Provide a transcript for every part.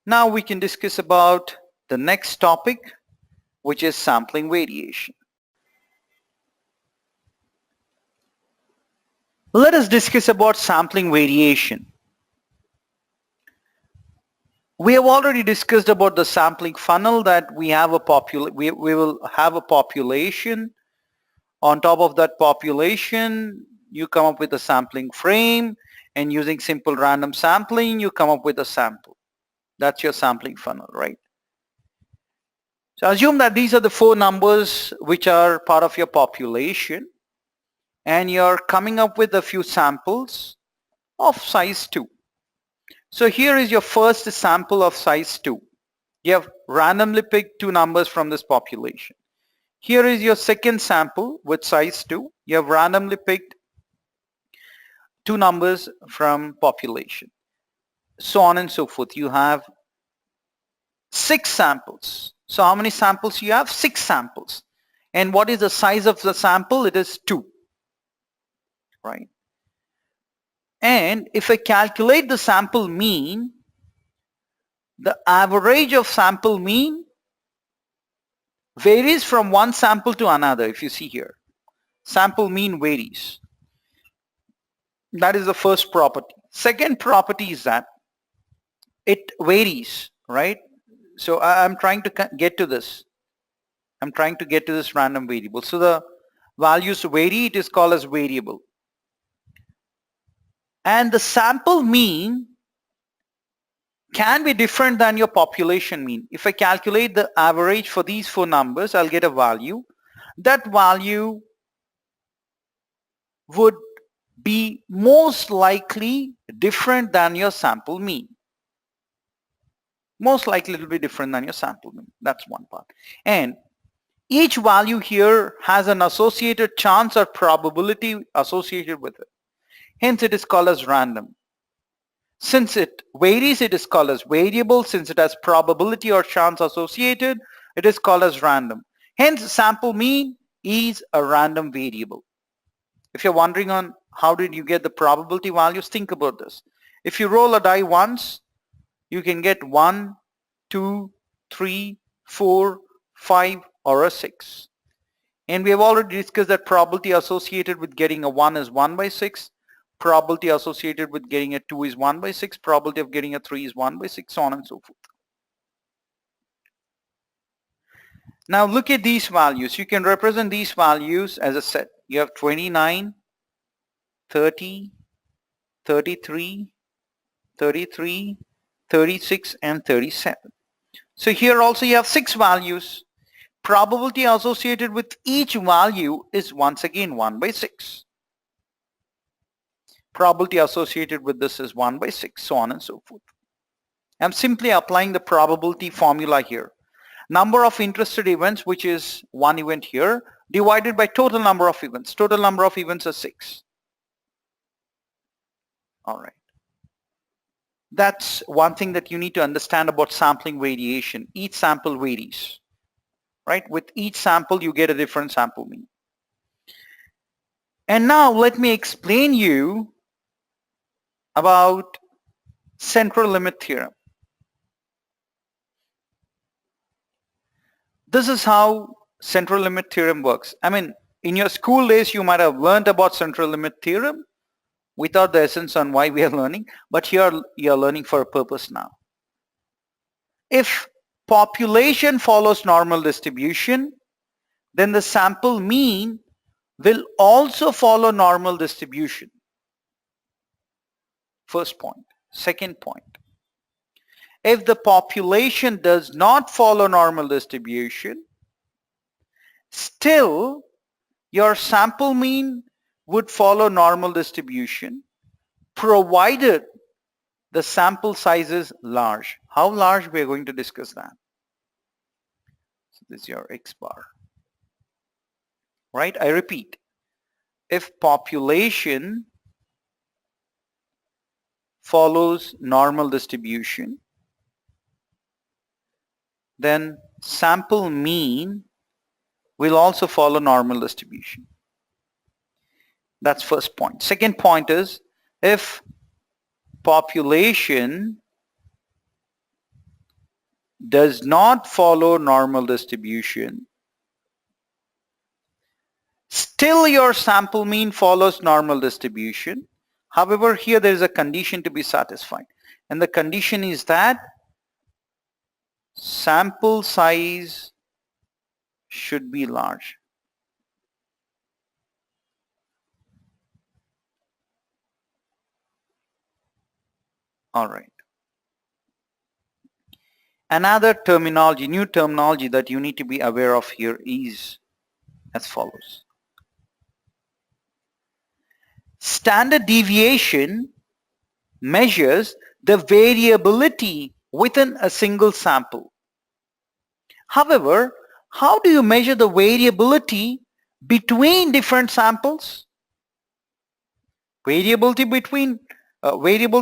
Now we can discuss about the next topic, which is sampling variation. Let us discuss about sampling variation. We have already discussed about the sampling funnel, that we will have a population. On top of that population, you come up with a sampling frame, and using simple random sampling, you come up with a sample. That's your sampling funnel, right? So assume that these are the 4 numbers which are part of your population, and you're coming up with a few samples of size 2. So here is your first sample of size 2. You have randomly picked 2 numbers from this population. Here is your second sample with size 2. You have randomly picked 2 numbers from population. So on and so forth. You have 6 samples. So how many samples you have? 6 samples. And what is the size of the sample? It is 2. Right? And if I calculate the sample mean, the average of sample mean varies from one sample to another. If you see here, sample mean varies. That is the first property. Second property is that it varies, right? So I'm trying to get to this. I'm trying to get to this random variable. So the values vary. It is called as variable. And the sample mean can be different than your population mean. If I calculate the average for these 4 numbers, I'll get a value. That value would be most likely different than your sample mean. Most likely it will be different than your sample mean. That's one part. And each value here has an associated chance or probability associated with it. Hence it is called as random. Since it varies, it is called as variable. Since it has probability or chance associated, it is called as random. Hence sample mean is a random variable. If you're wondering on how did you get the probability values, think about this. If you roll a die once, you can get 1, 2, 3, 4, 5 or a 6. And we have already discussed that probability associated with getting a 1 is 1 by 6. Probability associated with getting a 2 is 1 by 6. Probability of getting a 3 is 1 by 6, so on and so forth. Now look at these values. You can represent these values as a set. You have 29, 30, 33, 33, 36 and 37. So here also you have 6 values. Probability associated with each value is once again 1 by 6. Probability associated with this is 1 by 6, so on and so forth. I'm simply applying the probability formula here. Number of interested events, which is 1 event here, divided by total number of events. Total number of events are 6. Alright. That's one thing that you need to understand about sampling variation. Each sample varies. Right? With each sample you get a different sample mean. And now let me explain you about central limit theorem. This is how central limit theorem works. I mean, in your school days you might have learned about central limit theorem without the essence on why we are learning, but here you are learning for a purpose now. If population follows normal distribution, then the sample mean will also follow normal distribution. First point. Second point. If the population does not follow normal distribution, still your sample mean would follow normal distribution provided the sample size is large. How large? We are going to discuss that. So this is your X bar. Right? I repeat. If population follows normal distribution, then sample mean will also follow normal distribution. That's first point. Second point is, if population does not follow normal distribution, still your sample mean follows normal distribution. However, here there is a condition to be satisfied, and the condition is that sample size should be large. All right. Another terminology, new terminology that you need to be aware of here is as follows. Standard deviation measures the variability within a single sample. However, how do you measure the variability between different samples? Variability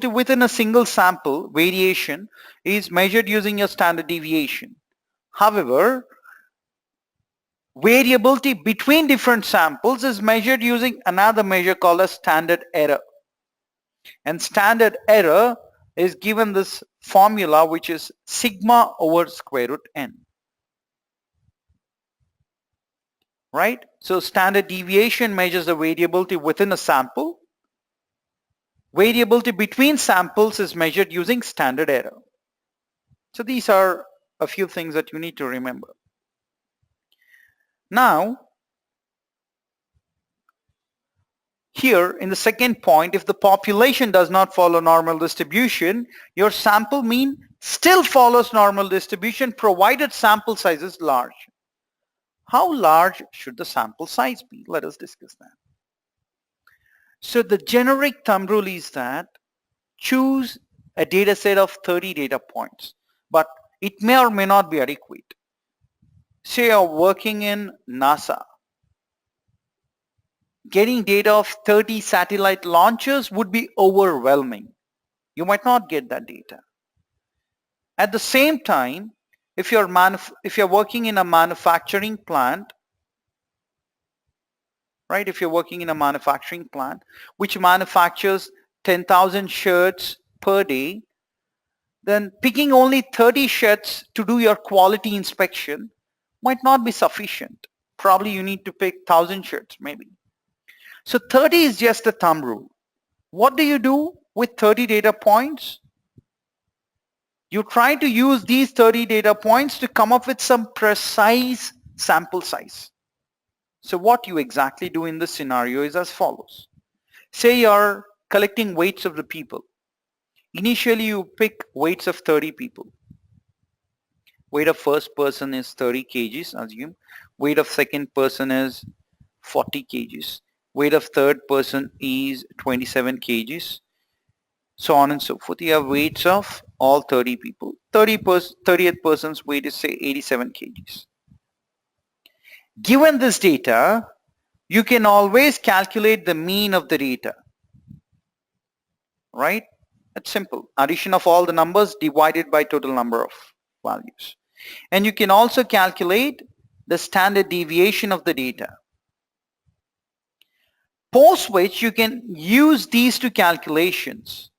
within a single sample, variation, is measured using a standard deviation. However, variability between different samples is measured using another measure called a standard error. And standard error is given this formula, which is sigma over square root n. Right? So standard deviation measures the variability within a sample. Variability between samples is measured using standard error. So these are a few things that you need to remember. Now, here in the second point, if the population does not follow normal distribution, your sample mean still follows normal distribution provided sample size is large. How large should the sample size be? Let us discuss that. So the generic thumb rule is that choose a data set of 30 data points, but it may or may not be adequate. Say you're working in NASA. Getting data of 30 satellite launches would be overwhelming. You might not get that data. At the same time, if you're working in a manufacturing plant, right? If you're working in a manufacturing plant which manufactures 10,000 shirts per day, then picking only 30 shirts to do your quality inspection might not be sufficient. Probably you need to pick 1,000 shirts maybe. So 30 is just a thumb rule. What do you do with 30 data points? You try to use these 30 data points to come up with some precise sample size. So what you exactly do in this scenario is as follows. Say you're collecting weights of the people. Initially you pick weights of 30 people. Weight of first person is 30 kgs, assume. Weight of second person is 40 kgs. Weight of third person is 27 kgs. So on and so forth. You have weights of all 30 people. 30th person's weight is say 87 kgs. Given this data, you can always calculate the mean of the data. Right? It's simple. Addition of all the numbers divided by total number of values. And you can also calculate the standard deviation of the data. Post which you can use these two calculations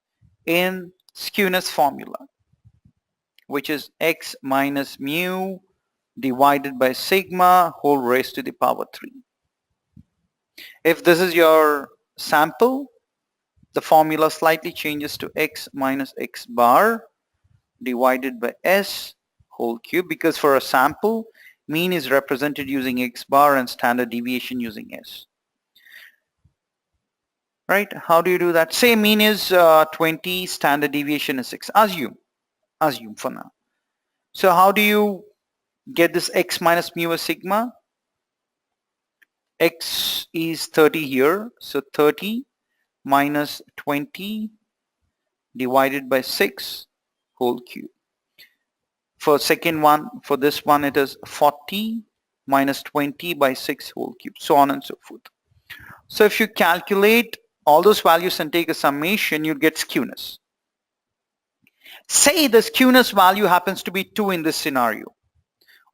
in skewness formula, which is x minus mu divided by sigma whole raised to the power 3. If this is your sample, the formula slightly changes to x minus x bar divided by s whole cube, because for a sample, mean is represented using x bar and standard deviation using s. Right? How do you do that? Say mean is 20, standard deviation is 6. Assume for now. So how do you get this x minus mu as sigma? X is 30 here, so 30 minus 20 divided by 6 whole cube. For second one, for this one it is 40 minus 20 by 6 whole cube, so on and so forth. So if you calculate all those values and take a summation, you get skewness. Say the skewness value happens to be 2 in this scenario.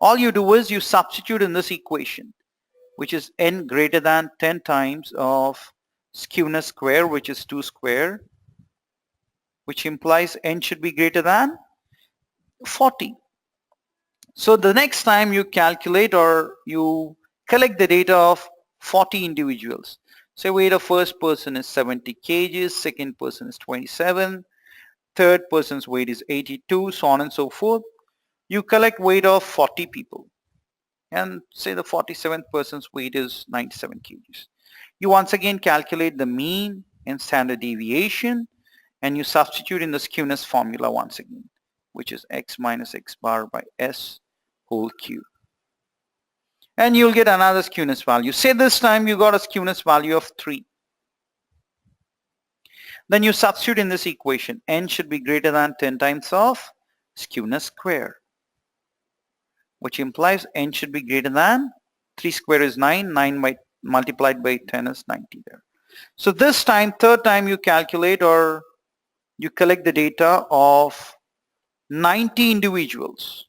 All you do is you substitute in this equation, which is n greater than 10 times of skewness square, which is 2 square, which implies n should be greater than 40. So the next time you calculate or you collect the data of 40 individuals, say weight of first person is 70 kgs, second person is 27, third person's weight is 82, so on and so forth. You collect weight of 40 people and say the 47th person's weight is 97 kgs. You once again calculate the mean and standard deviation and you substitute in the skewness formula once again, which is x minus x bar by s whole cube. And you'll get another skewness value. Say this time you got a skewness value of 3. Then you substitute in this equation. N should be greater than 10 times of skewness square, which implies n should be greater than 3 square is 9, 9 multiplied by 10 is 90 there. So this time, third time you calculate or you collect the data of 90 individuals,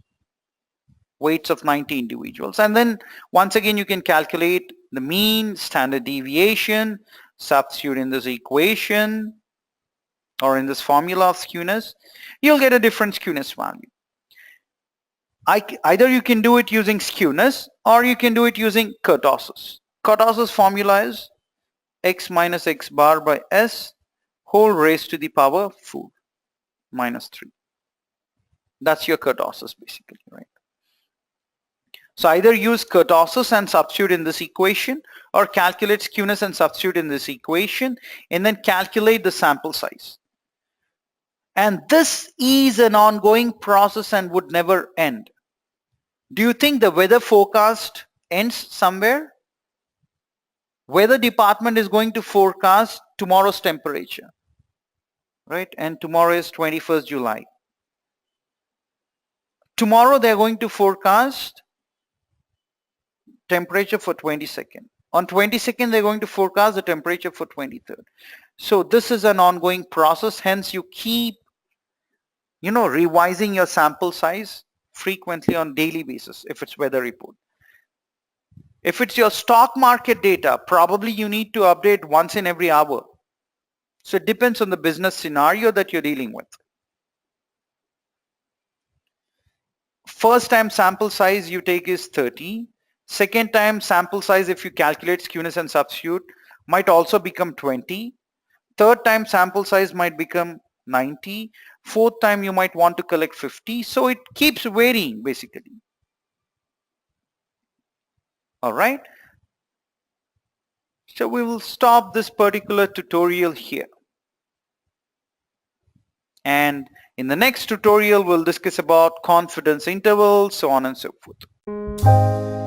weights of 90 individuals, and then once again you can calculate the mean, standard deviation, substitute in this equation or in this formula of skewness, you'll get a different skewness value. Either you can do it using skewness or you can do it using kurtosis. Kurtosis formula is x minus x bar by s whole raised to the power 4 minus 3. That's your kurtosis basically, right? So either use kurtosis and substitute in this equation or calculate skewness and substitute in this equation and then calculate the sample size. And this is an ongoing process and would never end. Do you think the weather forecast ends somewhere? Weather department is going to forecast tomorrow's temperature, right? And tomorrow is 21st July. Tomorrow they're going to forecast temperature for 22nd. On 22nd they're going to forecast the temperature for 23rd. So this is an ongoing process, hence you keep revising your sample size frequently on daily basis if it's weather report. If it's your stock market data, probably you need to update once in every hour. So it depends on the business scenario that you're dealing with. First time sample size you take is 30. Second time sample size, if you calculate skewness and substitute, might also become 20. Third time sample size might become 90. Fourth time you might want to collect 50. So it keeps varying basically. All right. So we will stop this particular tutorial here. And in the next tutorial, we'll discuss about confidence intervals, so on and so forth.